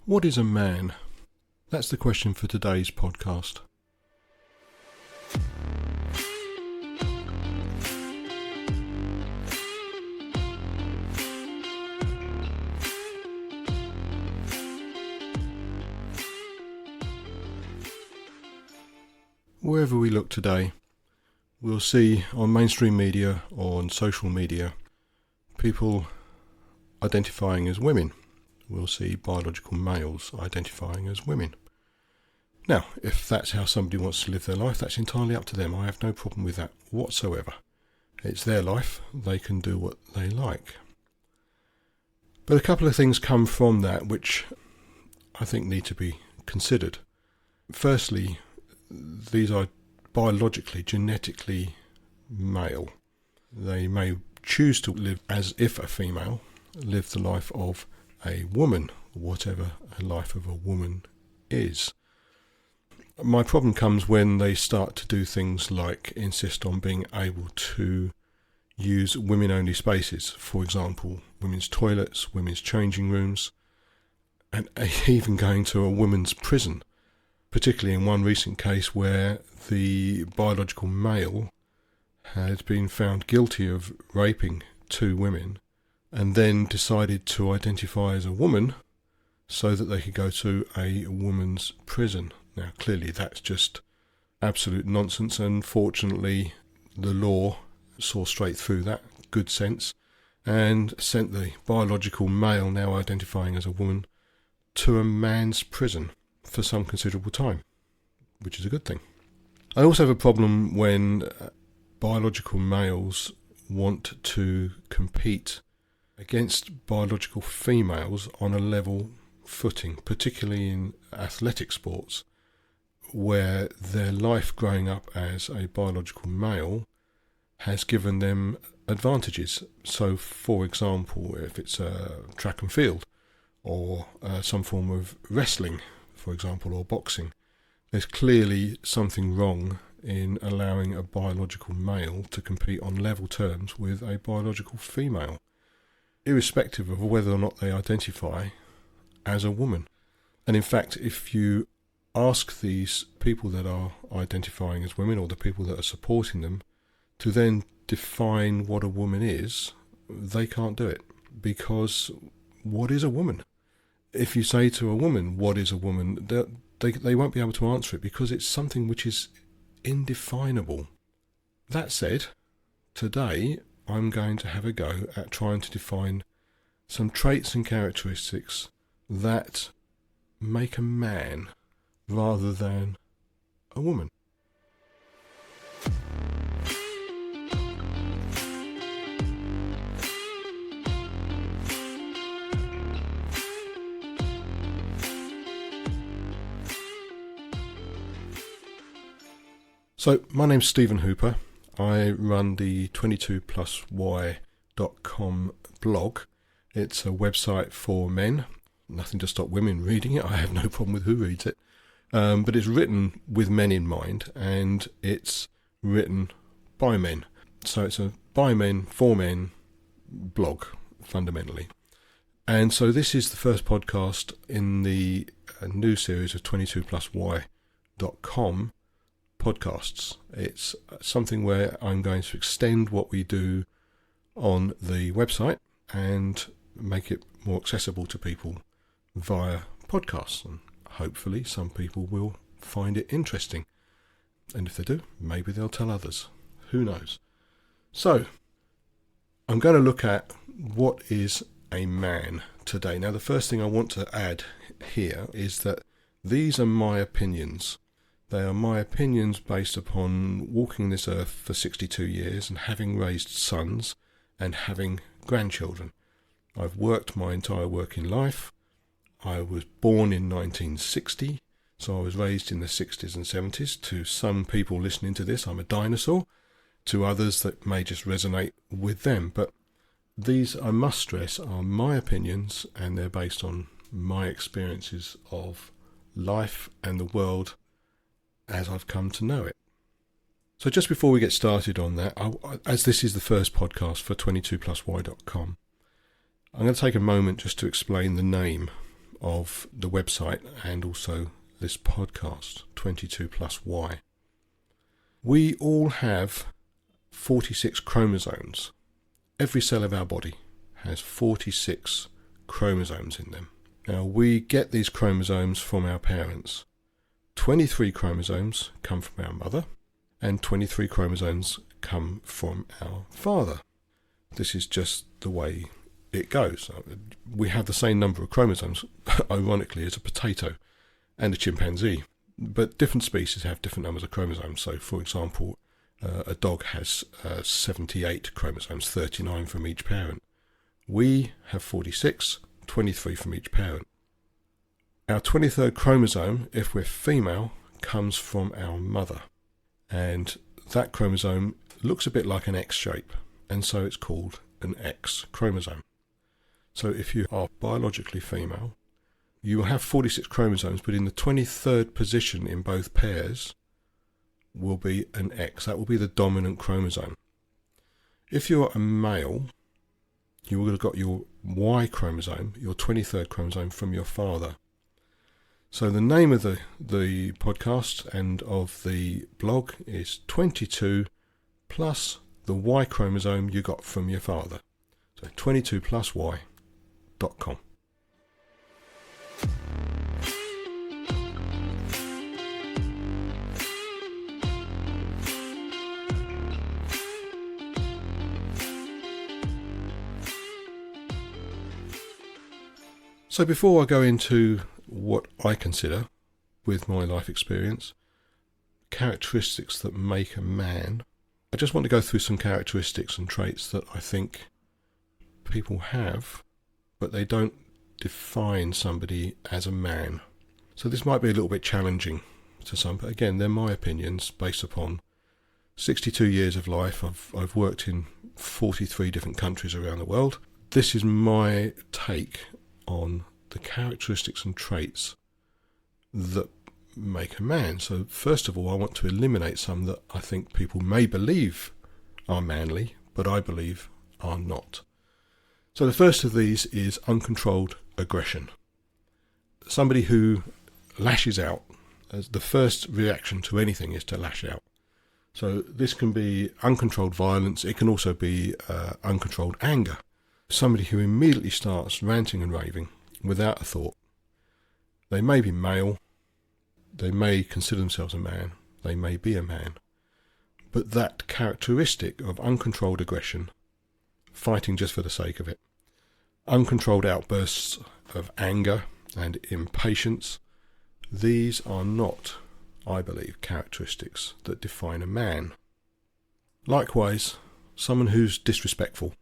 What is a man? That's the question for today's podcast. Wherever we look today, we'll see on mainstream media or on social media people identifying as women. We'll see biological males identifying as women. Now, if that's how somebody wants to live their life, that's entirely up to them. I have no problem with that whatsoever. It's their life. They can do what they like. But a couple of things come from that which I think need to be considered. Firstly, these are biologically, genetically male. They may choose to live as if a female, live the life of a woman, whatever a life of a woman is. My problem comes when they start to do things like insist on being able to use women-only spaces, for example, women's toilets, women's changing rooms, and even going to a women's prison, particularly in one recent case where the biological male had been found guilty of raping 2 women and then decided to identify as a woman so that they could go to a woman's prison. Now, clearly that's just absolute nonsense, and fortunately the law saw straight through that, good sense, and sent the biological male, now identifying as a woman, to a man's prison for some considerable time, which is a good thing. I also have a problem when biological males want to compete against biological females on a level footing, particularly in athletic sports, where their life growing up as a biological male has given them advantages. So, for example, if it's track and field, or some form of wrestling, for example, or boxing, there's clearly something wrong in allowing a biological male to compete on level terms with a biological female, irrespective of whether or not they identify as a woman. And in fact, if you ask these people that are identifying as women, or the people that are supporting them, to then define what a woman is, they can't do it. Because what is a woman? If you say to a woman, what is a woman, they won't be able to answer it, because it's something which is indefinable. That said, today I'm going to have a go at trying to define some traits and characteristics that make a man rather than a woman. So, my name's Stephen Hooper. I run the 22plusy.com blog. It's a website for men. Nothing to stop women reading it. I have no problem with who reads it. But it's written with men in mind, and it's written by men. So it's a by men, for men blog, fundamentally. And so this is the first podcast in the new series of 22plusy.com podcasts. It's something where I'm going to extend what we do on the website and make it more accessible to people via podcasts, and hopefully some people will find it interesting, and if they do, maybe they'll tell others. Who knows? So I'm going to look at what is a man today. Now, the first thing I want to add here is that these are my opinions. They are my opinions based upon walking this earth for 62 years and having raised sons and having grandchildren. I've worked my entire working life. I was born in 1960, so I was raised in the 60s and 70s. To some people listening to this, I'm a dinosaur. To others, that may just resonate with them. But these, I must stress, are my opinions, and they're based on my experiences of life and the world as I've come to know it. So just before we get started on that, as this is the first podcast for 22plusy.com, I'm going to take a moment just to explain the name of the website and also this podcast, 22 plus Y. We all have 46 chromosomes. Every cell of our body has 46 chromosomes in them. Now, we get these chromosomes from our parents. 23 chromosomes come from our mother, and 23 chromosomes come from our father. This is just the way it goes. We have the same number of chromosomes, ironically, as a potato and a chimpanzee, but different species have different numbers of chromosomes. So, for example, a dog has 78 chromosomes, 39 from each parent. We have 46, 23 from each parent. Our 23rd chromosome, if we're female, comes from our mother. And that chromosome looks a bit like an X shape, and so it's called an X chromosome. So if you are biologically female, you will have 46 chromosomes, but in the 23rd position in both pairs will be an X. That will be the dominant chromosome. If you're a male, you will have got your Y chromosome, your 23rd chromosome, from your father. So the name of the podcast and of the blog is 22 plus the Y chromosome you got from your father. So 22plusy.com. So before I go into what I consider, with my life experience, characteristics that make a man, I just want to go through some characteristics and traits that I think people have, but they don't define somebody as a man. So this might be a little bit challenging to some, but again, they're my opinions based upon 62 years of life. I've worked in 43 different countries around the world. This is my take on the characteristics and traits that make a man. So first of all, I want to eliminate some that I think people may believe are manly, but I believe are not. So the first of these is uncontrolled aggression. Somebody who lashes out, as the first reaction to anything is to lash out. So this can be uncontrolled violence. It can also be uncontrolled anger. Somebody who immediately starts ranting and raving without a thought. They may be male, they may consider themselves a man, they may be a man, but that characteristic of uncontrolled aggression, fighting just for the sake of it, uncontrolled outbursts of anger and impatience, these are not, I believe, characteristics that define a man. Likewise, someone who's disrespectful.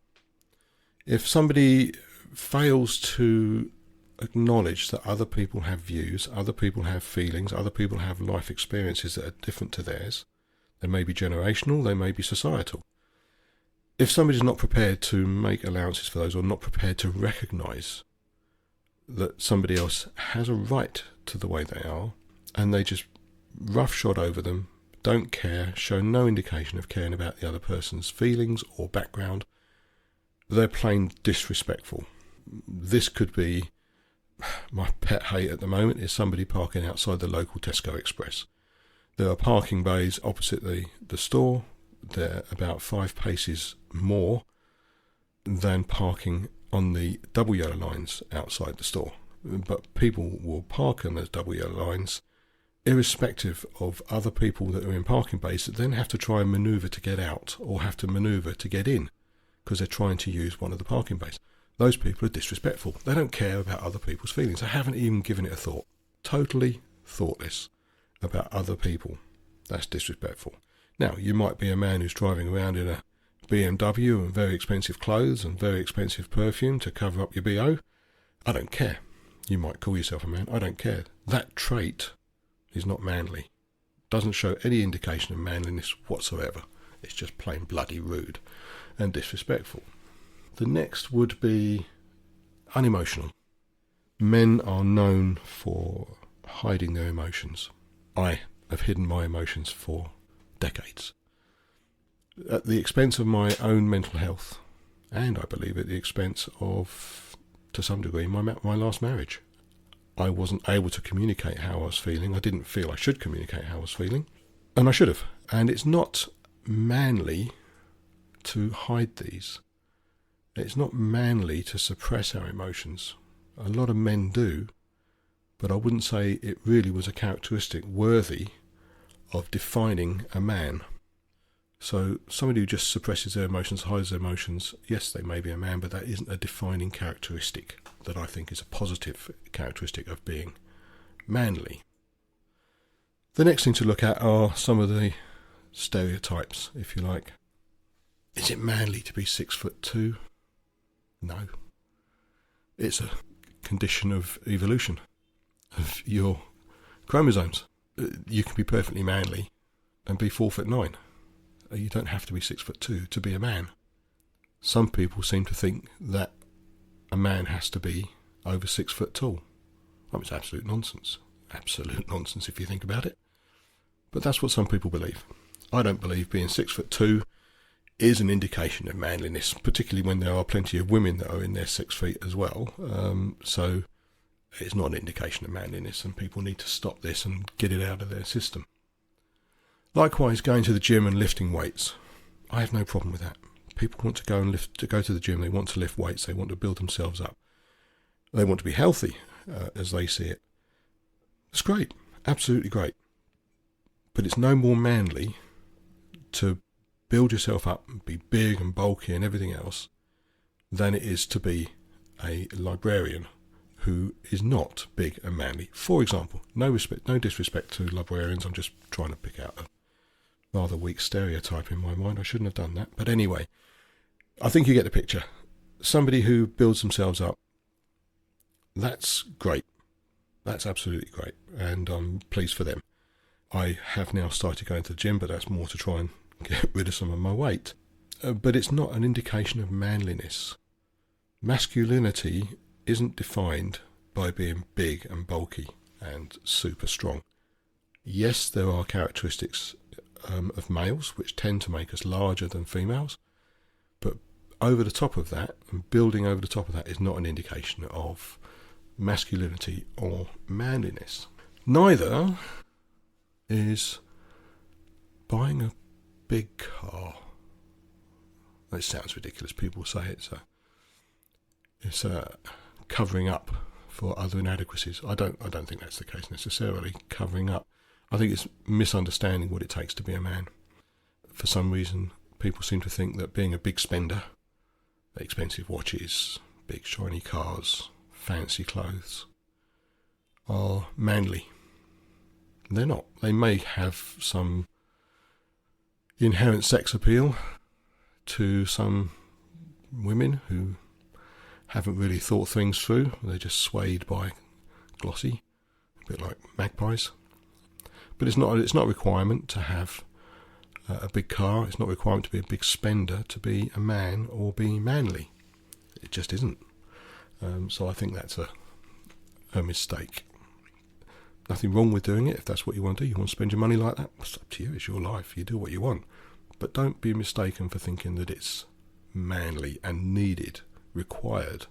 If somebody fails to acknowledge that other people have views, other people have feelings, other people have life experiences that are different to theirs, they may be generational, they may be societal. If somebody's not prepared to make allowances for those, or not prepared to recognise that somebody else has a right to the way they are, and they just roughshod over them, don't care, show no indication of caring about the other person's feelings or background, they're plain disrespectful. This could be, my pet hate at the moment is somebody parking outside the local Tesco Express. There are parking bays opposite the store. They're about 5 paces more than parking on the double yellow lines outside the store. But people will park on those double yellow lines irrespective of other people that are in parking bays that then have to try and manoeuvre to get out or have to manoeuvre to get in because they're trying to use one of the parking bays. Those people are disrespectful. They don't care about other people's feelings. They haven't even given it a thought. Totally thoughtless about other people. That's disrespectful. Now, you might be a man who's driving around in a BMW and very expensive clothes and very expensive perfume to cover up your BO. I don't care. You might call yourself a man. I don't care. That trait is not manly. Doesn't show any indication of manliness whatsoever. It's just plain bloody rude and disrespectful. The next would be unemotional. Men are known for hiding their emotions. I have hidden my emotions for decades. At the expense of my own mental health, and I believe at the expense of, to some degree, my last marriage. I wasn't able to communicate how I was feeling. I didn't feel I should communicate how I was feeling. And I should have. And it's not manly to hide these. It's not manly to suppress our emotions. A lot of men do, but I wouldn't say it really was a characteristic worthy of defining a man. So somebody who just suppresses their emotions, hides their emotions, yes, they may be a man, but that isn't a defining characteristic that I think is a positive characteristic of being manly. The next thing to look at are some of the stereotypes, if you like. Is it manly to be 6'2"? No. It's a condition of evolution, of your chromosomes. You can be perfectly manly and be 4'9". You don't have to be 6'2" to be a man. Some people seem to think that a man has to be over 6 foot tall. It's absolute nonsense. Absolute nonsense if you think about it. But that's what some people believe. I don't believe being 6'2" is an indication of manliness, particularly when there are plenty of women that are in their 6 feet as well. So it's not an indication of manliness, and people need to stop this and get it out of their system. Likewise, going to the gym and lifting weights. I have no problem with that. People want to go to the gym. They want to lift weights. They want to build themselves up. They want to be healthy, as they see it. It's great, absolutely great. But it's no more manly to build yourself up and be big and bulky and everything else than it is to be a librarian who is not big and manly. For example, no disrespect to librarians. I'm just trying to pick out a rather weak stereotype in my mind. I shouldn't have done that. But anyway, I think you get the picture. Somebody who builds themselves up, that's great. That's absolutely great. And I'm pleased for them. I have now started going to the gym, but that's more to try and get rid of some of my weight. But it's not an indication of manliness. Masculinity isn't defined by being big and bulky and super strong. Yes, there are characteristics of males which tend to make us larger than females, but over the top of that, and building over the top of that, is not an indication of masculinity or manliness. Neither is buying a big car. It sounds ridiculous. People say it's covering up for other inadequacies. I don't think that's the case necessarily. Covering up. I think it's misunderstanding what it takes to be a man. For some reason, people seem to think that being a big spender, expensive watches, big shiny cars, fancy clothes, are manly. They're not. They may have some inherent sex appeal to some women who haven't really thought things through. They're just swayed by glossy, a bit like magpies. But it's not a requirement to have a big car. It's not a requirement to be a big spender to be a man or be manly. It just isn't. So I think that's a mistake. Nothing wrong with doing it if that's what you want to do. You want to spend your money like that? It's up to you. It's your life. You do what you want. But don't be mistaken for thinking that it's manly and needed, required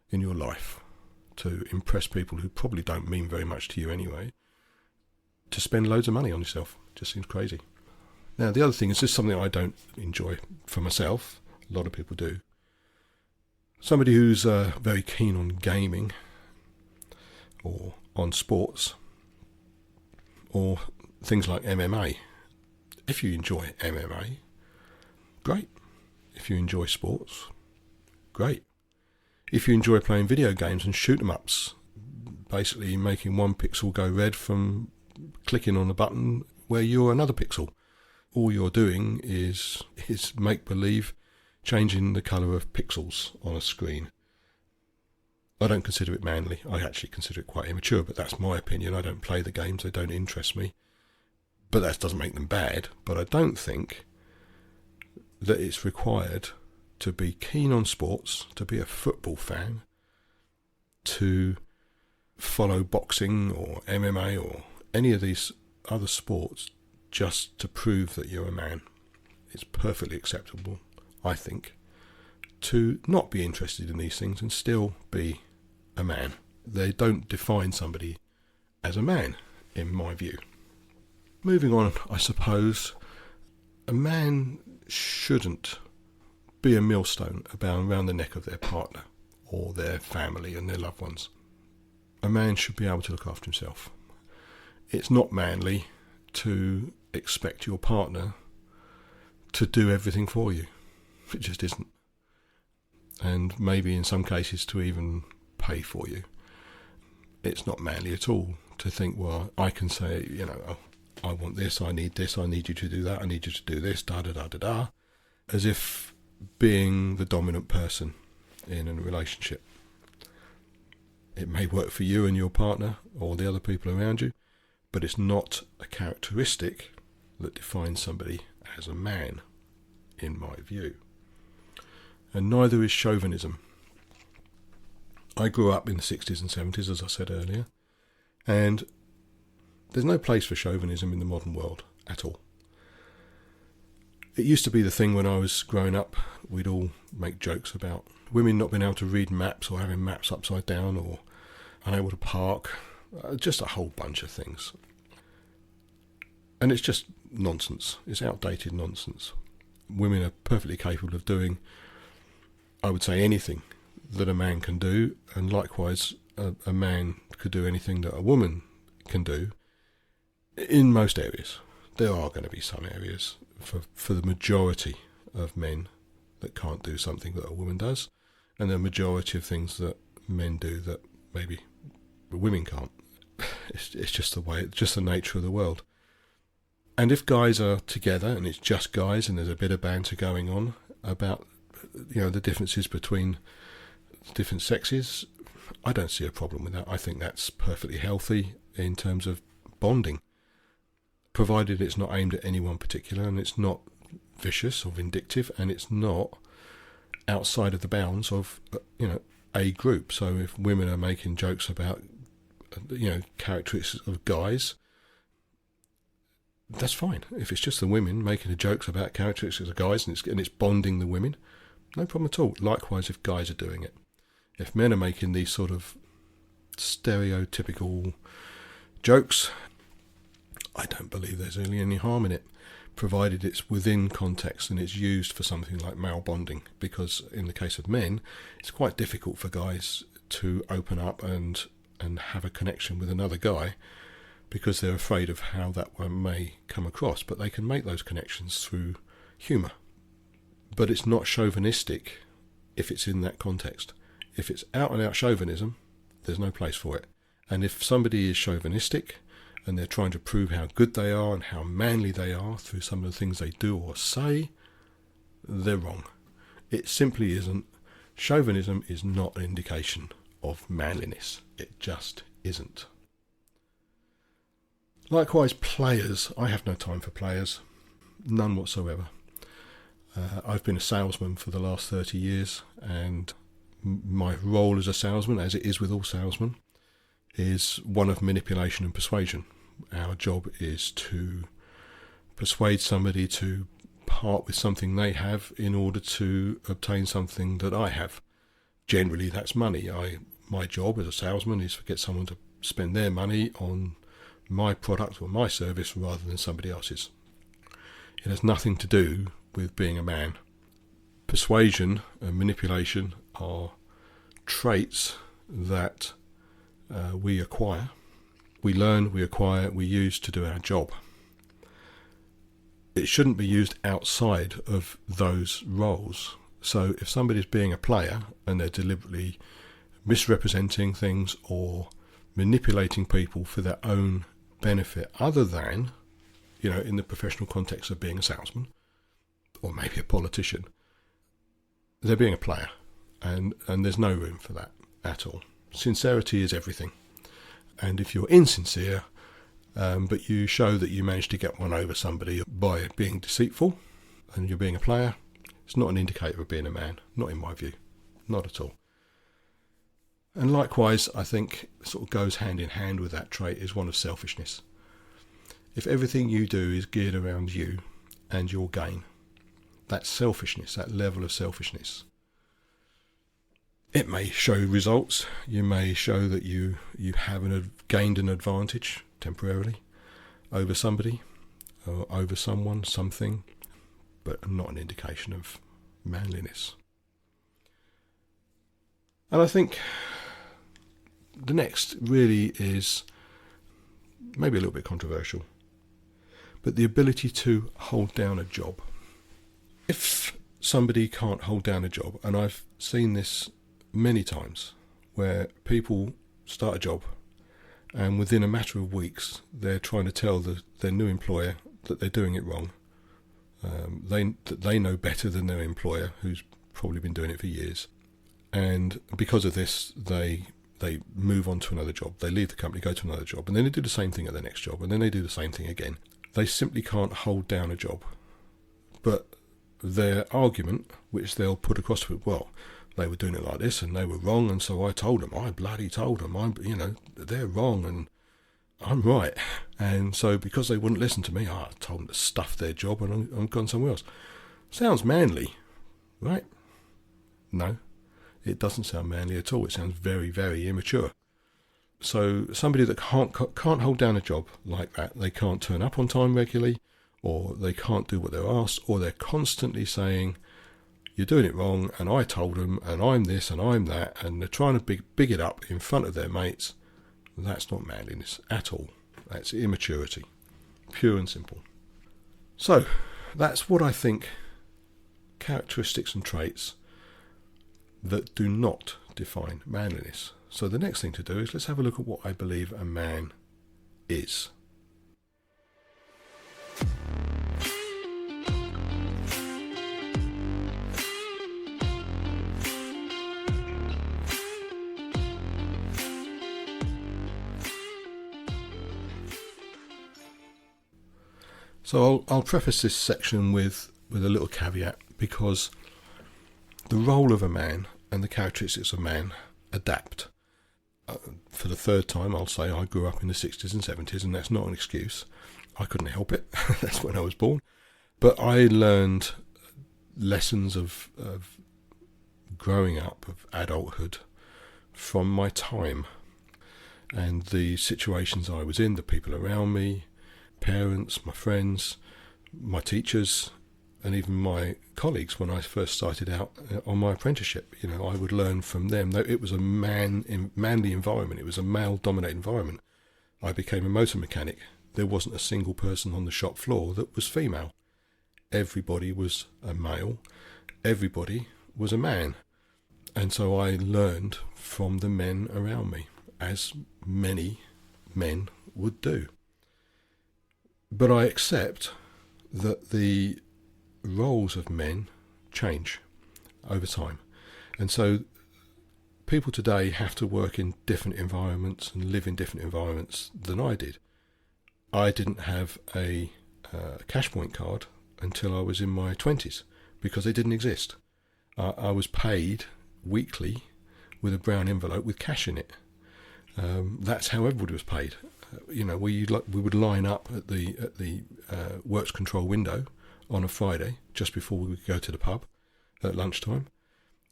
in your life to impress people who probably don't mean very much to you anyway, to spend loads of money on yourself. It just seems crazy. Now, the other thing is just something I don't enjoy for myself. A lot of people do. Somebody who's very keen on gaming or on sports or things like MMA. If you enjoy MMA, great. If you enjoy sports, great. If you enjoy playing video games and shoot 'em ups, basically making one pixel go red from clicking on a button where you're another pixel. All you're doing is make-believe, changing the colour of pixels on a screen. I don't consider it manly. I actually consider it quite immature, but that's my opinion. I don't play the games. They don't interest me. But that doesn't make them bad. But I don't think that it's required to be keen on sports, to be a football fan, to follow boxing or MMA or any of these other sports just to prove that you're a man. It's perfectly acceptable, I think, to not be interested in these things and still be a man. they don't define somebody as a man, in my view. Moving on, I suppose, a man shouldn't be a millstone bound around the neck of their partner or their family and their loved ones. A man should be able to look after himself. It's not manly to expect your partner to do everything for you. It just isn't. And maybe in some cases to even pay for you. It's not manly at all to think, well, I can say, oh, I want this, I need you to do that, I need you to do this, da-da-da-da-da, as if being the dominant person in a relationship. It may work for you and your partner or the other people around you, but it's not a characteristic that defines somebody as a man, in my view. And neither is chauvinism. I grew up in the 60s and 70s, as I said earlier, and there's no place for chauvinism in the modern world at all. It used to be the thing when I was growing up. We'd all make jokes about women not being able to read maps or having maps upside down or unable to park, just a whole bunch of things. And it's just nonsense. It's outdated nonsense. Women are perfectly capable of doing, I would say, anything that a man can do, and likewise a man could do anything that a woman can do in most areas. There are going to be some areas for the majority of men that can't do something that a woman does, and the majority of things that men do that maybe women can't. It's just the way, it's just the nature of the world. And if guys are together and it's just guys and there's a bit of banter going on about the differences between different sexes, I don't see a problem with that. I think that's perfectly healthy in terms of bonding, provided it's not aimed at anyone particular and it's not vicious or vindictive and it's not outside of the bounds of a group. So if women are making jokes about characteristics of guys, that's fine. If it's just the women making the jokes about characteristics of guys and it's bonding the women, no problem at all. Likewise, if guys are doing it. If men are making these sort of stereotypical jokes, I don't believe there's really any harm in it, provided it's within context and it's used for something like male bonding. Because in the case of men, it's quite difficult for guys to open up and have a connection with another guy because they're afraid of how that one may come across. But they can make those connections through humour. But it's not chauvinistic if it's in that context. If it's out and out chauvinism, there's no place for it. And if somebody is chauvinistic and they're trying to prove how good they are and how manly they are through some of the things they do or say, they're wrong. It simply isn't. Chauvinism is not an indication of manliness. It just isn't. Likewise, players. I have no time for players. None whatsoever. I've been a salesman for the last 30 years, and my role as a salesman, as it is with all salesmen, is one of manipulation and persuasion. Our job is to persuade somebody to part with something they have in order to obtain something that I have. Generally, that's money. My job as a salesman is to get someone to spend their money on my product or my service rather than somebody else's. It has nothing to do with being a man. Persuasion and manipulation are traits that we acquire. We learn, we acquire, we use to do our job. It shouldn't be used outside of those roles. So if somebody's being a player and they're deliberately misrepresenting things or manipulating people for their own benefit other than, in the professional context of being a salesman or maybe a politician, they're being a player, and there's no room for that at all. Sincerity is everything. And if you're insincere, but you show that you managed to get one over somebody by being deceitful and you're being a player, it's not an indicator of being a man, not in my view, not at all. And likewise, I think sort of goes hand in hand with that trait is one of selfishness. If everything you do is geared around you and your gain, that's selfishness, that level of selfishness. It may show results. You may show that you have gained an advantage temporarily over somebody or over someone, something, but not an indication of manliness. And I think the next really is maybe a little bit controversial, but the ability to hold down a job. If somebody can't hold down a job, and I've seen this many times, where people start a job and within a matter of weeks they're trying to tell their new employer that they're doing it wrong. They know better than their employer, who's probably been doing it for years. And because of this, they move on to another job. They leave the company, go to another job, and then they do the same thing at the next job, and then they do the same thing again. They simply can't hold down a job. But their argument, which they'll put across with, well, they were doing it like this and they were wrong, and so I told them, I bloody told them, they're wrong and I'm right. And so because they wouldn't listen to me, I told them to stuff their job and I'm gone somewhere else. Sounds manly, right? No, it doesn't sound manly at all. It sounds very, very immature. So somebody that can't hold down a job like that, they can't turn up on time regularly, or they can't do what they're asked, or they're constantly saying, you're doing it wrong, and I told them, and I'm this, and I'm that, and they're trying to big it up in front of their mates. That's not manliness at all. That's immaturity, pure and simple. So, that's what I think characteristics and traits that do not define manliness. So the next thing to do is let's have a look at what I believe a man is. So I'll preface this section with a little caveat, because the role of a man and the characteristics of man adapt. For the third time, I'll say I grew up in the 60s and 70s, and that's not an excuse. I couldn't help it. That's when I was born. But I learned lessons of growing up, of adulthood, from my time and the situations I was in, the people around me, parents, my friends, my teachers, and even my colleagues when I first started out on my apprenticeship. I would learn from them. It was a manly environment. It was a male-dominated environment. I became a motor mechanic. There wasn't a single person on the shop floor that was female. Everybody was a male. Everybody was a man. And so I learned from the men around me, as many men would do. But I accept that the roles of men change over time. And so people today have to work in different environments and live in different environments than I did. I didn't have a cash point card until I was in my 20s, because they didn't exist. I was paid weekly with a brown envelope with cash in it. That's how everybody was paid. We would line up at the works control window on a Friday just before we would go to the pub at lunchtime,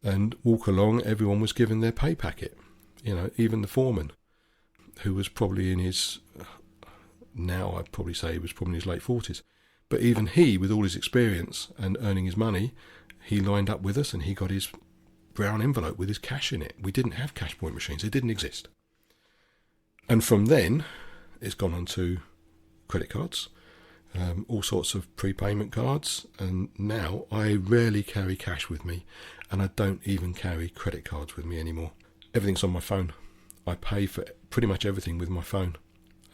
and walk along. Everyone was given their pay packet. Even the foreman, who was probably in his, now I'd probably say he was probably in his late 40s, but even he, with all his experience and earning his money, he lined up with us and he got his brown envelope with his cash in it. We didn't have cash point machines. They didn't exist. And from then, it's gone on to credit cards, all sorts of prepayment cards, and now I rarely carry cash with me, and I don't even carry credit cards with me anymore. Everything's on my phone. I pay for pretty much everything with my phone.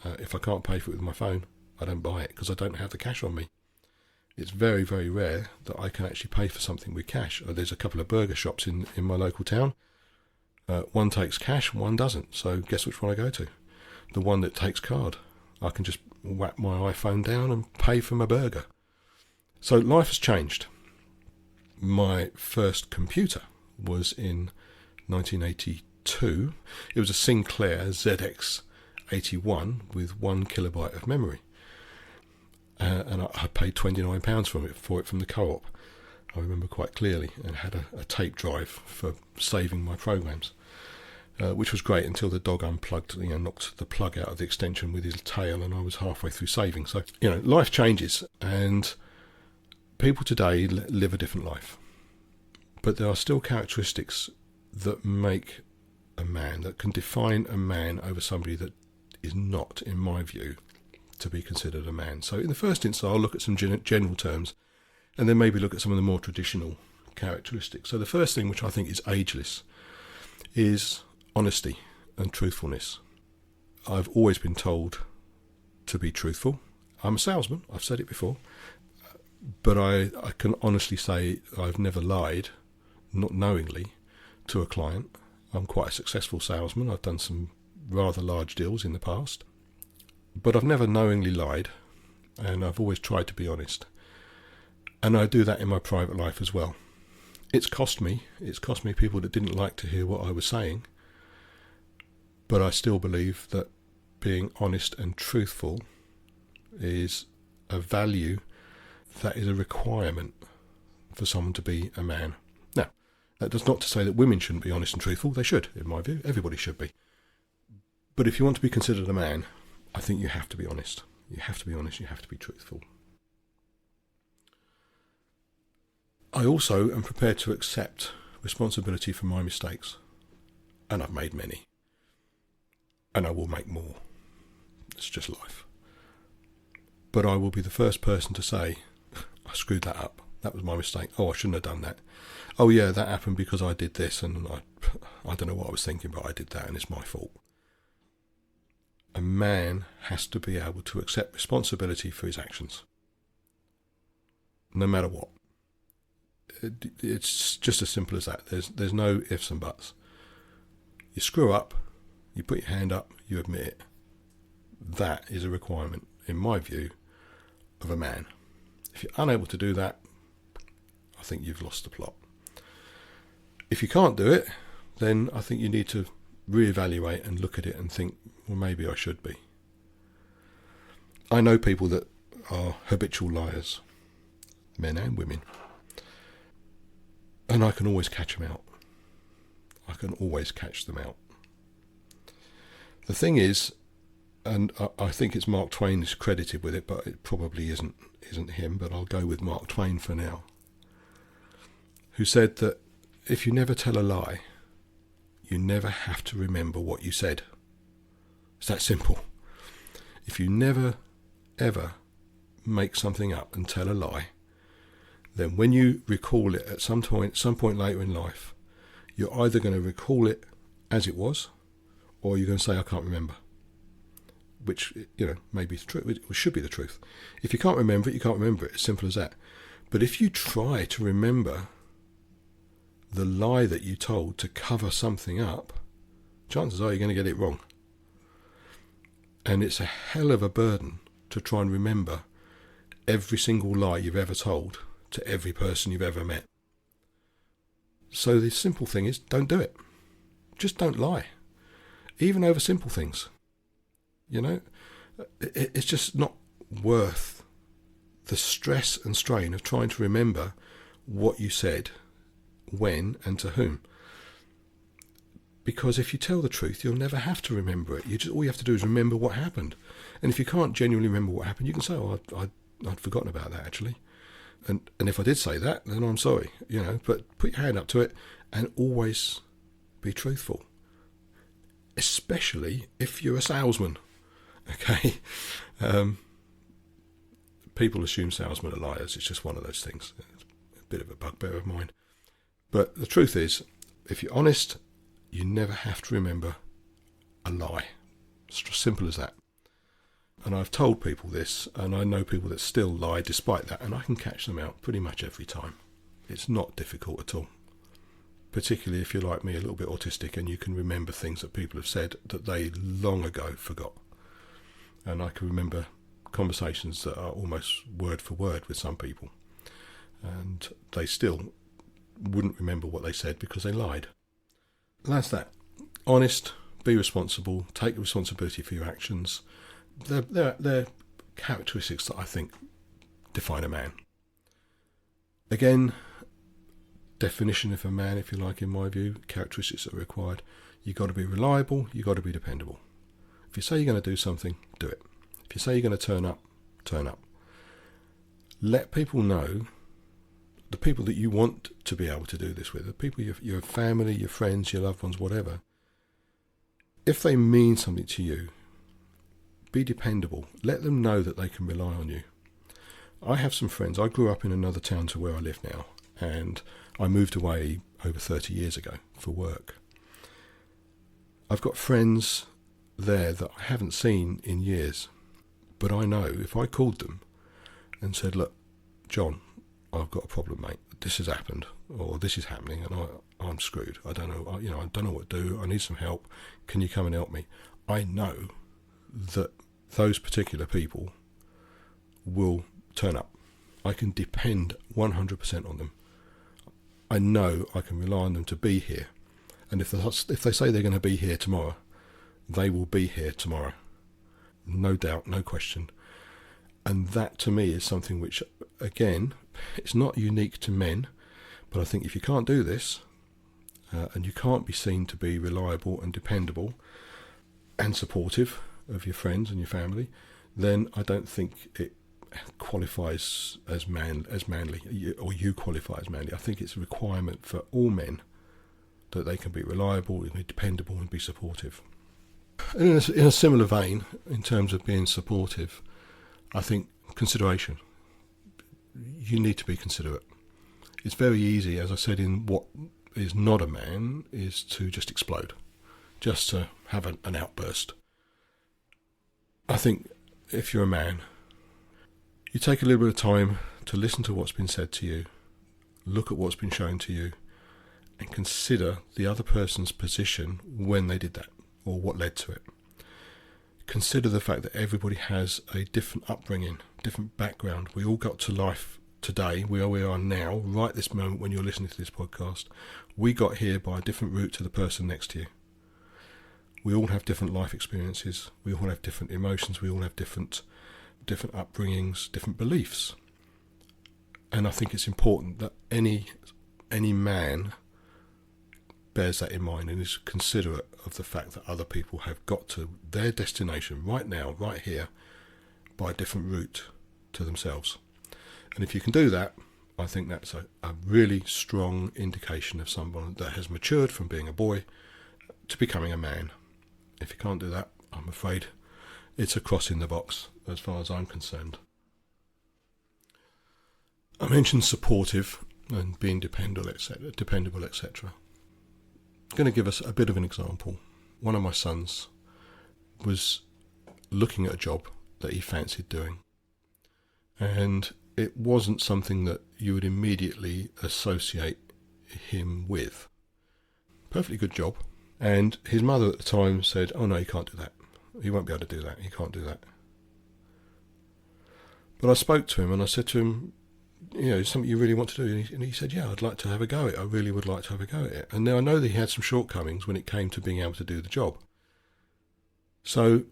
If I can't pay for it with my phone, I don't buy it, because I don't have the cash on me. It's very, very rare that I can actually pay for something with cash. There's a couple of burger shops in my local town. One takes cash, one doesn't. So guess which one I go to? The one that takes card. I can just whack my iPhone down and pay for my burger. So life has changed. My first computer was in 1982. It was a Sinclair ZX81 with 1 kilobyte of memory. And I paid £29 for it from the co-op. I remember quite clearly, and had a tape drive for saving my programs, which was great until the dog unplugged, knocked the plug out of the extension with his tail, and I was halfway through saving. So, life changes, and people today live a different life. But there are still characteristics that make a man, that can define a man over somebody that is not, in my view, to be considered a man. So in the first instance, I'll look at some general terms, and then maybe look at some of the more traditional characteristics. So the first thing, which I think is ageless, is honesty and truthfulness. I've always been told to be truthful. I'm a salesman, I've said it before, but I can honestly say I've never lied, not knowingly, to a client. I'm quite a successful salesman. I've done some rather large deals in the past, but I've never knowingly lied, and I've always tried to be honest. And I do that in my private life as well. It's cost me people that didn't like to hear what I was saying, but I still believe that being honest and truthful is a value that is a requirement for someone to be a man. Now, that does not to say that women shouldn't be honest and truthful. They should, in my view. Everybody should be. But if you want to be considered a man, I think you have to be honest. You have to be honest, you have to be truthful. I also am prepared to accept responsibility for my mistakes. And I've made many. And I will make more. It's just life. But I will be the first person to say, I screwed that up. That was my mistake. Oh, I shouldn't have done that. Oh yeah, that happened because I did this, and I don't know what I was thinking, but I did that, and it's my fault. A man has to be able to accept responsibility for his actions. No matter what. It's just as simple as that. There's no ifs and buts. You screw up, you put your hand up, you admit it. That is a requirement, in my view, of a man. If you're unable to do that, I think you've lost the plot. If you can't do it, then I think you need to reevaluate and look at it and think, well, maybe I should be. I know people that are habitual liars, men and women, and I can always catch them out. I can always catch them out. The thing is, and I think it's Mark Twain is credited with it, but it probably isn't him, but I'll go with Mark Twain for now, who said that if you never tell a lie, you never have to remember what you said. It's that simple. If you never, ever make something up and tell a lie, then when you recall it at some point later in life, you're either going to recall it as it was, or you're going to say, I can't remember. Which, may be true. It should be the truth. If you can't remember it, you can't remember it. As simple as that. But if you try to remember the lie that you told to cover something up, chances are you're going to get it wrong. And it's a hell of a burden to try and remember every single lie you've ever told to every person you've ever met. So the simple thing is, don't do it. Just don't lie. Even over simple things. It's just not worth the stress and strain of trying to remember what you said, when, and to whom. Because if you tell the truth, you'll never have to remember it. All you have to do is remember what happened. And if you can't genuinely remember what happened, you can say, oh, I'd forgotten about that, actually. And if I did say that, then I'm sorry, But put your hand up to it and always be truthful. Especially if you're a salesman. Okay? People assume salesmen are liars. It's just one of those things. It's a bit of a bugbear of mine. But the truth is, if you're honest, you never have to remember a lie. It's as simple as that. And I've told people this, and I know people that still lie despite that, and I can catch them out pretty much every time. It's not difficult at all. Particularly if you're like me, a little bit autistic, and you can remember things that people have said that they long ago forgot. And I can remember conversations that are almost word for word with some people. And they still wouldn't remember what they said because they lied. And that's that. Honest, be responsible, take responsibility for your actions. They're characteristics that I think define a man. Again, definition of a man, if you like, in my view, characteristics that are required. You've got to be reliable, you've got to be dependable. If you say you're going to do something, do it. If you say you're going to turn up, turn up. Let people know, the people that you want to be able to do this with, the people, your family, your friends, your loved ones, whatever, if they mean something to you, be dependable. Let them know that they can rely on you. I have some friends. I grew up in another town to where I live now, and I moved away over 30 years ago for work. I've got friends there that I haven't seen in years, but I know if I called them and said, look, John, I've got a problem, mate. This has happened, or this is happening, and I'm screwed. I don't know, I don't know what to do. I need some help. Can you come and help me? I know that those particular people will turn up. I can depend 100% on them. I know I can rely on them to be here. And if they say they're going to be here tomorrow, they will be here tomorrow. No doubt, no question. And that to me is something which, again, it's not unique to men, but I think if you can't do this, and you can't be seen to be reliable and dependable and supportive of your friends and your family, then I don't think it qualifies as manly, or you qualify as manly. I think it's a requirement for all men that they can be reliable, be dependable, and be supportive. And in a similar vein, in terms of being supportive, I think consideration. You need to be considerate. It's very easy, as I said, in what is not a man, is to just explode, just to have an outburst. I think if you're a man, you take a little bit of time to listen to what's been said to you, look at what's been shown to you, and consider the other person's position when they did that, or what led to it. Consider the fact that everybody has a different upbringing, different background. We all got to life today, where we are now, right this moment when you're listening to this podcast. We got here by a different route to the person next to you. We all have different life experiences. We all have different emotions. We all have different upbringings, different beliefs. And I think it's important that any man bears that in mind and is considerate of the fact that other people have got to their destination right now, right here, by a different route to themselves. And if you can do that, I think that's a really strong indication of someone that has matured from being a boy to becoming a man. If you can't do that, I'm afraid it's a cross in the box as far as I'm concerned. I mentioned supportive and being dependable, etc. I'm going to give us a bit of an example. One of my sons was looking at a job that he fancied doing, and it wasn't something that you would immediately associate him with. Perfectly good job. And his mother at the time said, oh no, you can't do that. You won't be able to do that. You can't do that. But I spoke to him and I said to him, something you really want to do? And he said, yeah, I'd like to have a go at it. I really would like to have a go at it. And now I know that he had some shortcomings when it came to being able to do the job. So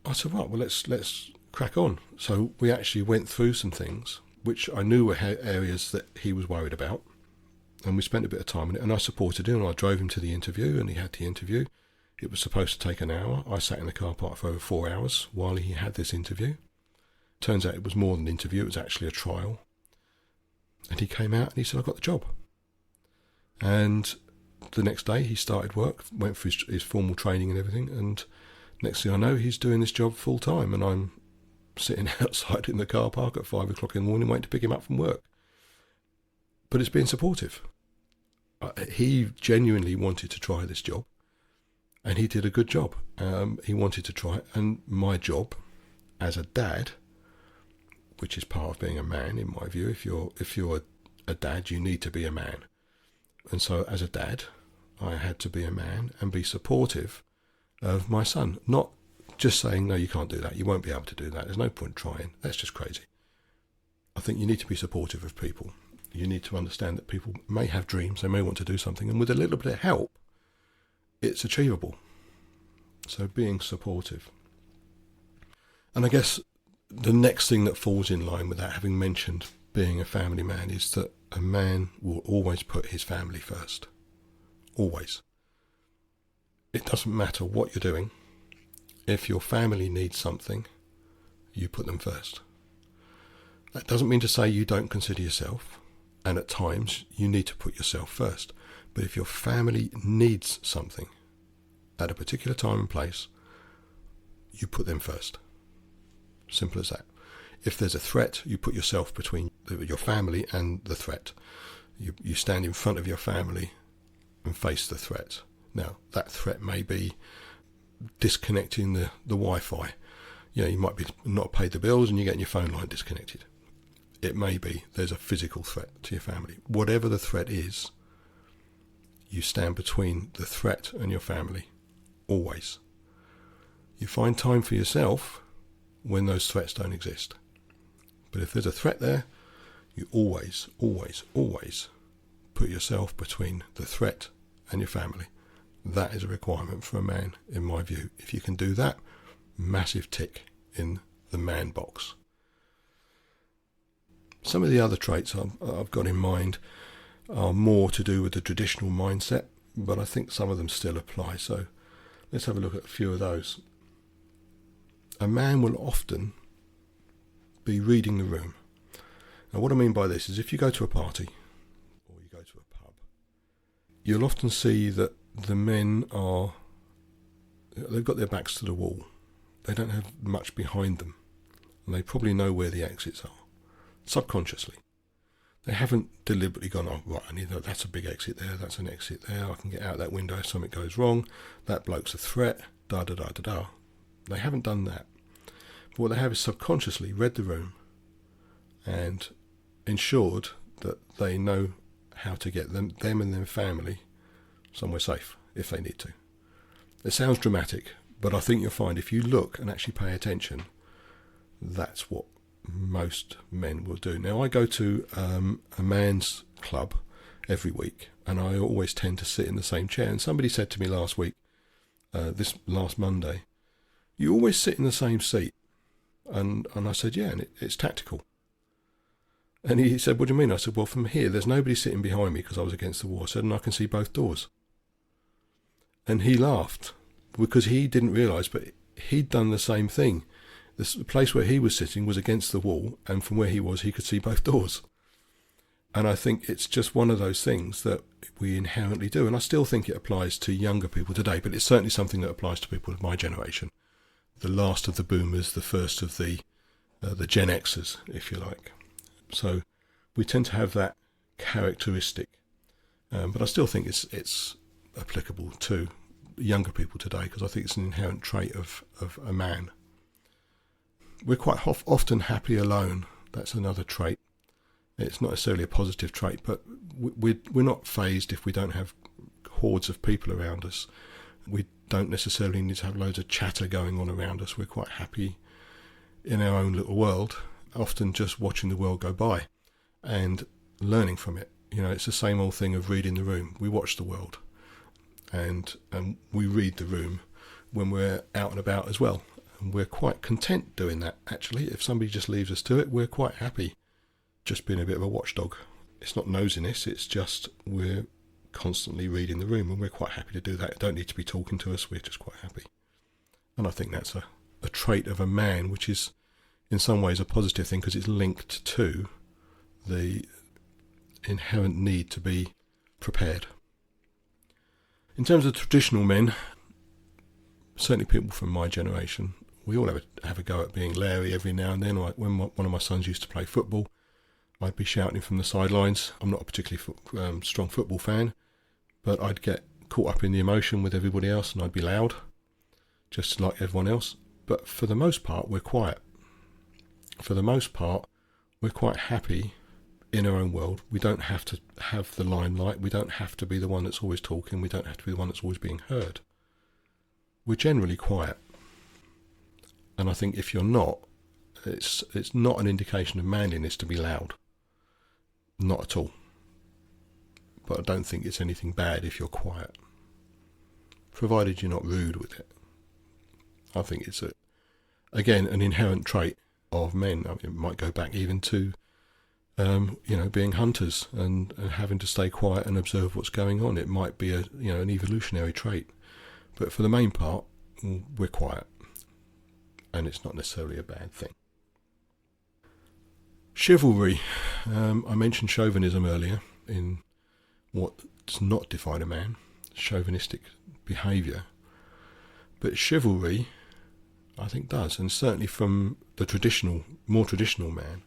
I said, right, well, let's crack on. So we actually went through some things which I knew were areas that he was worried about, and we spent a bit of time on it, and I supported him. I drove him to the interview, and he had the interview. It was supposed to take an hour. I sat in the car park for over 4 hours while he had this interview. Turns out it was more than an interview, it was actually a trial. And he came out and he said, I got the job. And the next day he started work, went through his formal training and everything, and next thing I know, he's doing this job full time, and I'm sitting outside in the car park at 5 o'clock in the morning waiting to pick him up from work. But it's being supportive. He genuinely wanted to try this job, and he did a good job. He wanted to try it, and my job as a dad, which is part of being a man in my view, if you're a dad, you need to be a man. And so as a dad, I had to be a man and be supportive of my son, not just saying, no, you can't do that, you won't be able to do that, there's no point trying, that's just crazy. I think you need to be supportive of people. You need to understand that people may have dreams, they may want to do something, and with a little bit of help, it's achievable. So being supportive. And I guess the next thing that falls in line with that, having mentioned being a family man is that a man will always put his family first. Always. It doesn't matter what you're doing. If your family needs something, you put them first. That doesn't mean to say you don't consider yourself, and at times you need to put yourself first. But if your family needs something at a particular time and place, you put them first. Simple as that. If there's a threat, you put yourself between your family and the threat. You stand in front of your family and face the threat. Now, that threat may be disconnecting the Wi-Fi. You might be not paid the bills and you're getting your phone line disconnected. It may be there's a physical threat to your family. Whatever the threat is, you stand between the threat and your family, always. You find time for yourself when those threats don't exist. But if there's a threat there, you always, always, always put yourself between the threat and your family. That is a requirement for a man, in my view. If you can do that, massive tick in the man box. Some of the other traits I've got in mind are more to do with the traditional mindset, but I think some of them still apply. So let's have a look at a few of those. A man will often be reading the room. Now what I mean by this is if you go to a party or you go to a pub, you'll often see that the men they've got their backs to the wall. They don't have much behind them, and they probably know where the exits are. Subconsciously. They haven't deliberately gone, oh, right, I need that's a big exit there, that's an exit there, I can get out that window if something goes wrong, that bloke's a threat, da-da-da-da-da. They haven't done that. But what they have is subconsciously read the room and ensured that they know how to get them and their family somewhere safe if they need to. It sounds dramatic, but I think you'll find if you look and actually pay attention, that's what most men will do. Now I go to a man's club every week and I always tend to sit in the same chair, and somebody said to me last week, this last Monday, you always sit in the same seat, and I said yeah, and it's tactical. And he said, what do you mean? I said, well, from here there's nobody sitting behind me because I was against the wall. I said, and I can see both doors. And he laughed because he didn't realise, but he'd done the same thing. The place where he was sitting was against the wall, and from where he was, he could see both doors. And I think it's just one of those things that we inherently do. And I still think it applies to younger people today, but it's certainly something that applies to people of my generation. The last of the boomers, the first of the Gen-Xers, if you like. So we tend to have that characteristic. But I still think it's applicable to younger people today, because I think it's an inherent trait of a man. We're quite often happy alone. That's another trait. It's not necessarily a positive trait, but we're not fazed if we don't have hordes of people around us. We don't necessarily need to have loads of chatter going on around us. We're quite happy in our own little world, often just watching the world go by and learning from it. It's the same old thing of reading the room. We watch the world and we read the room when we're out and about as well. And we're quite content doing that, actually. If somebody just leaves us to it, we're quite happy just being a bit of a watchdog. It's not nosiness, it's just we're constantly reading the room, and we're quite happy to do that. It don't need to be talking to us, we're just quite happy. And I think that's a trait of a man, which is in some ways a positive thing, because it's linked to the inherent need to be prepared. In terms of traditional men, certainly people from my generation, we all have a go at being Larry every now and then. When one of my sons used to play football, I'd be shouting from the sidelines. I'm not a particularly strong football fan, but I'd get caught up in the emotion with everybody else and I'd be loud, just like everyone else. But for the most part, we're quiet. For the most part, we're quite happy in our own world. We don't have to have the limelight. We don't have to be the one that's always talking. We don't have to be the one that's always being heard. We're generally quiet. And I think if you're not, it's not an indication of manliness to be loud. Not at all. But I don't think it's anything bad if you're quiet, provided you're not rude with it. I think it's again an inherent trait of men. I mean, it might go back even to being hunters and having to stay quiet and observe what's going on. It might be an evolutionary trait, but for the main part, we're quiet, and it's not necessarily a bad thing. Chivalry. I mentioned chauvinism earlier in what does not define a man, chauvinistic behaviour, but chivalry, I think, does, and certainly from the more traditional man.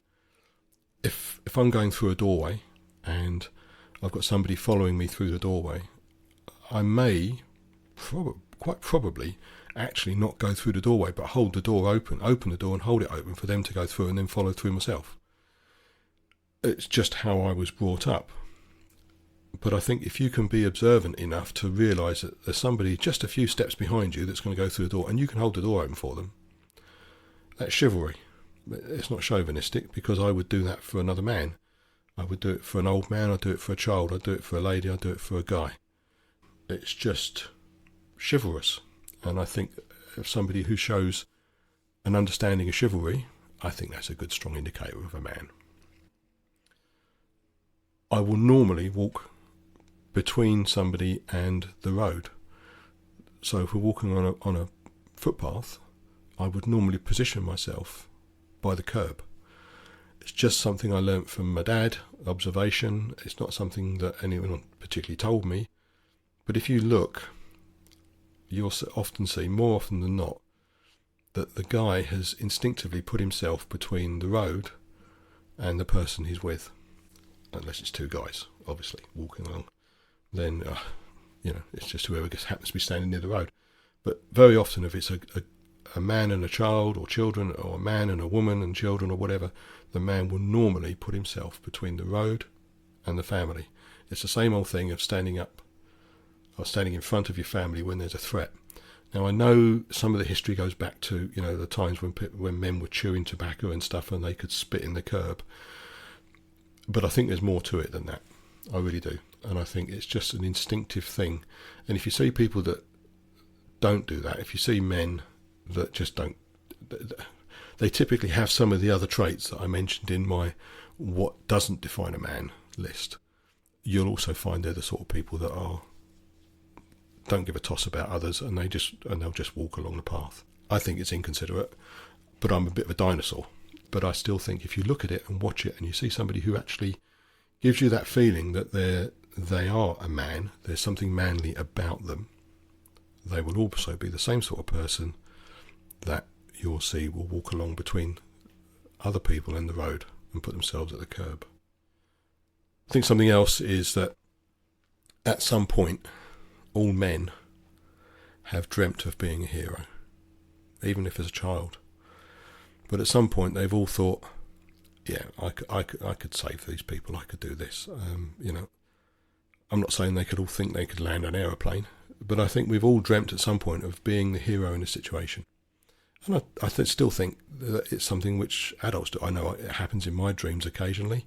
If I'm going through a doorway and I've got somebody following me through the doorway, I may, quite probably, actually not go through the doorway, but hold the door open the door and hold it open for them to go through and then follow through myself. It's just how I was brought up. But I think if you can be observant enough to realise that there's somebody just a few steps behind you that's going to go through the door, and you can hold the door open for them, that's chivalry. It's not chauvinistic, because I would do that for another man. I would do it for an old man, I'd do it for a child, I'd do it for a lady, I'd do it for a guy. It's just chivalrous. And I think if somebody who shows an understanding of chivalry, I think that's a good strong indicator of a man. I will normally walk between somebody and the road. So if we're walking on a footpath, I would normally position myself by the curb. It's just something I learnt from my dad, observation. It's not something that anyone particularly told me. But if you look, you'll often see, more often than not, that the guy has instinctively put himself between the road and the person he's with. Unless it's two guys, obviously, walking along. Then, it's just whoever happens to be standing near the road. But very often, if it's a man and a child, or children, or a man and a woman and children, or whatever, the man will normally put himself between the road and the family. It's the same old thing of standing up, or standing in front of your family when there's a threat. Now, I know some of the history goes back to, the times when men were chewing tobacco and stuff, and they could spit in the curb. But I think there's more to it than that. I really do. And I think it's just an instinctive thing. And if you see people that don't do that, if you see men that just don't, they typically have some of the other traits that I mentioned in my what doesn't define a man list. You'll also find they're the sort of people that don't give a toss about others, and they'll just walk along the path. I think it's inconsiderate, but I'm a bit of a dinosaur. But I still think if you look at it and watch it and you see somebody who actually gives you that feeling that they are a man, there's something manly about them, they will also be the same sort of person that you'll see will walk along between other people and the road and put themselves at the curb. I think something else is that at some point all men have dreamt of being a hero, even if as a child. But at some point they've all thought, yeah, I could save these people, I could do this. I'm not saying they could all think they could land an aeroplane, but I think we've all dreamt at some point of being the hero in a situation. And I still think that it's something which adults do. I know it happens in my dreams occasionally.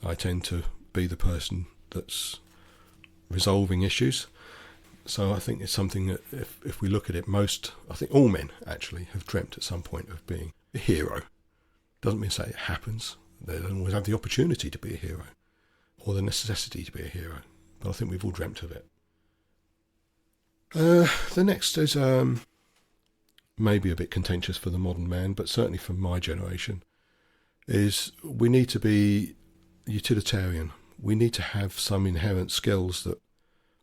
I tend to be the person that's resolving issues. So I think it's something that if we look at it, I think all men actually have dreamt at some point of being a hero. Doesn't mean to say it happens. They don't always have the opportunity to be a hero or the necessity to be a hero. But I think we've all dreamt of it. The next is maybe a bit contentious for the modern man, but certainly for my generation, is we need to be utilitarian. We need to have some inherent skills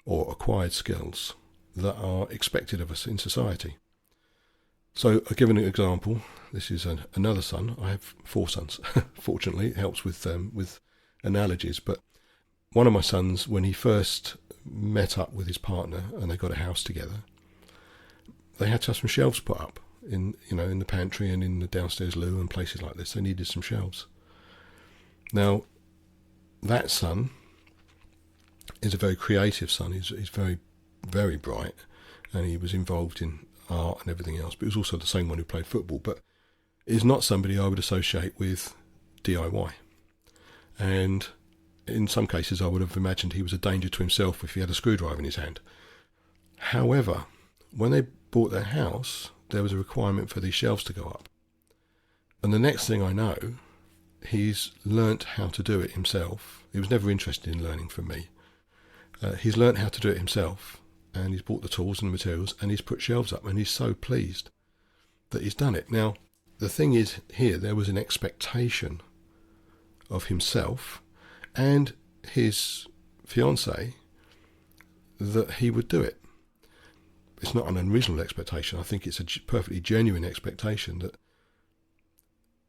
or acquired skills that are expected of us in society. So I'll give an example. This is another son. I have 4 sons. Fortunately, it helps with analogies. But one of my sons, when he first met up with his partner and they got a house together, they had to have some shelves put up in the pantry and in the downstairs loo and places like this. They needed some shelves. Now, that son is a very creative son. He's very, very bright, and he was involved in art and everything else, but he was also the same one who played football, but is not somebody I would associate with DIY. And in some cases I would have imagined he was a danger to himself if he had a screwdriver in his hand. However, when they bought their house, there was a requirement for these shelves to go up. And the next thing I know, he's learnt how to do it himself. He was never interested in learning from me. He's learnt how to do it himself, and he's bought the tools and the materials, and he's put shelves up, and he's so pleased that he's done it. Now, the thing is, here there was an expectation of himself and his fiancée that he would do it. It's not an unreasonable expectation. I think it's a perfectly genuine expectation that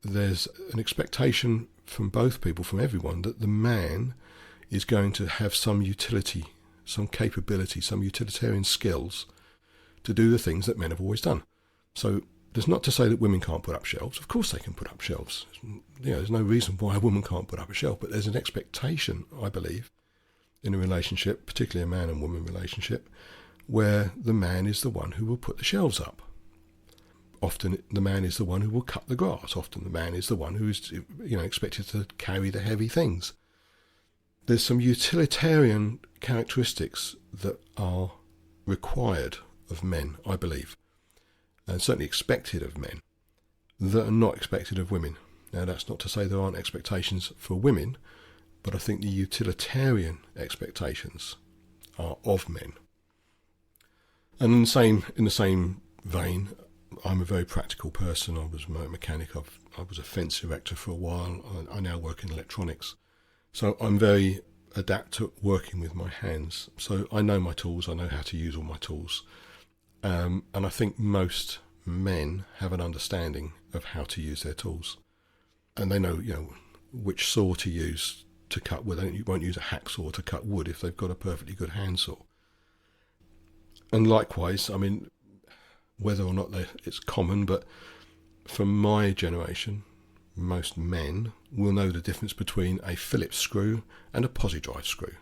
there's an expectation from both people, from everyone, that the man is going to have some utility, some capability, some utilitarian skills to do the things that men have always done. So there's not to say that women can't put up shelves. Of course they can put up shelves. There's no reason why a woman can't put up a shelf, but there's an expectation, I believe, in a relationship, particularly a man and woman relationship, where the man is the one who will put the shelves up. Often the man is the one who will cut the grass. Often the man is the one who is, expected to carry the heavy things. There's some utilitarian characteristics that are required of men, I believe, and certainly expected of men, that are not expected of women. Now, that's not to say there aren't expectations for women, but I think the utilitarian expectations are of men. And in the same vein, I'm a very practical person. I was a motor mechanic. I was a fence erector for a while. I now work in electronics. So I'm very adept to working with my hands. So I know my tools. I know how to use all my tools. And I think most men have an understanding of how to use their tools. And they know, which saw to use to cut wood. You won't use a hacksaw to cut wood if they've got a perfectly good handsaw. And likewise, whether or not it's common, but from my generation, most men will know the difference between a Phillips screw and a posi drive screw.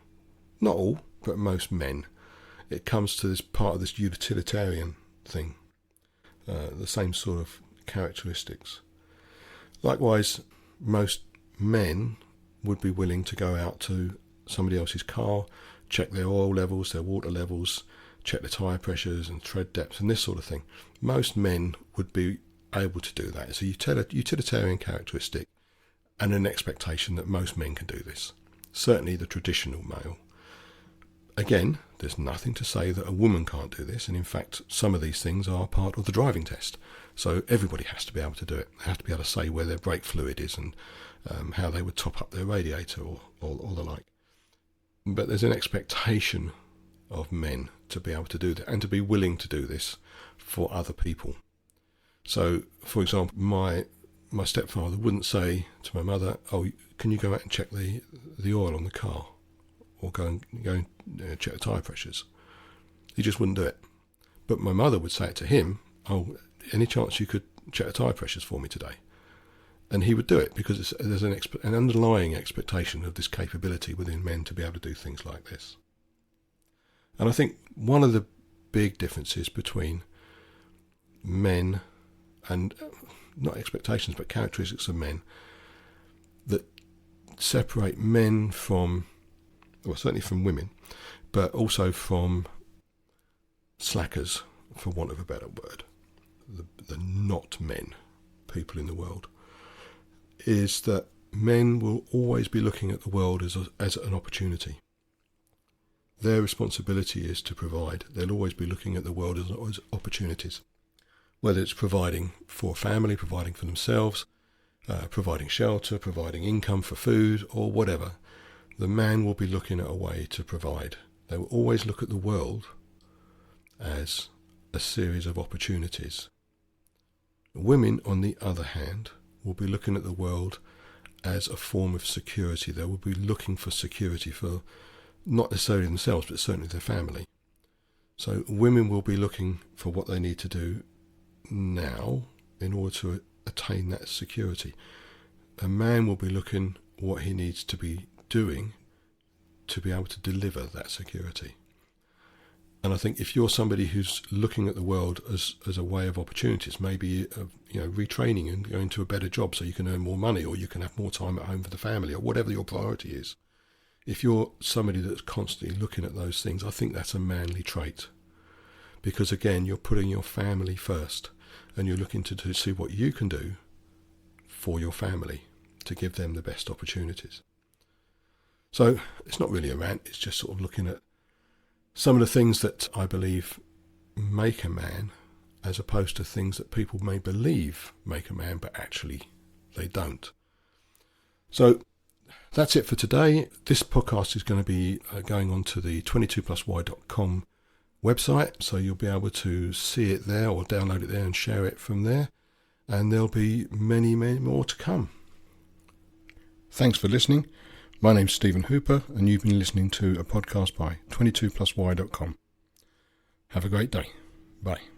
Not all, but most men. It comes to this part of this utilitarian thing, the same sort of characteristics. Likewise, most men would be willing to go out to somebody else's car, check their oil levels, their water levels, check the tyre pressures and tread depth and this sort of thing. Most men would be able to do that. It's a utilitarian characteristic and an expectation that most men can do this. Certainly the traditional male. Again, there's nothing to say that a woman can't do this, and in fact some of these things are part of the driving test. So everybody has to be able to do it. They have to be able to say where their brake fluid is and how they would top up their radiator or the like. But there's an expectation of men to be able to do that and to be willing to do this for other people. So, for example, my stepfather wouldn't say to my mother, "Oh, can you go out and check the oil on the car, or go and check the tyre pressures?" He just wouldn't do it. But my mother would say it to him, "Oh, any chance you could check the tyre pressures for me today?" And he would do it because there's an underlying expectation of this capability within men to be able to do things like this. And I think one of the big differences between men and not expectations but characteristics of men that separate men from, well, certainly from women, but also from slackers, for want of a better word, the not men, people in the world, is that men will always be looking at the world as an opportunity. Their responsibility is to provide. They'll always be looking at the world as opportunities, whether it's providing for a family, providing for themselves, providing shelter, providing income for food, or whatever. The man will be looking at a way to provide. They will always look at the world as a series of opportunities. Women, on the other hand, will be looking at the world as a form of security. They will be looking for security for not necessarily themselves, but certainly their family. So women will be looking for what they need to do now in order to attain that security. A man will be looking what he needs to be doing to be able to deliver that security. And I think if you're somebody who's looking at the world as a way of opportunities, maybe retraining and going to a better job so you can earn more money, or you can have more time at home for the family, or whatever your priority is. If you're somebody that's constantly looking at those things, I think that's a manly trait. Because again, you're putting your family first, and you're looking to see what you can do for your family. to give them the best opportunities. So it's not really a rant, it's just sort of looking at some of the things that I believe make a man, as opposed to things that people may believe make a man, but actually they don't. So that's it for today. This podcast is going to be going on to the 22plusy.com website, so you'll be able to see it there or download it there and share it from there. And there'll be many, many more to come. Thanks for listening. My name's Stephen Hooper, and you've been listening to a podcast by 22plusy.com. Have a great day. Bye.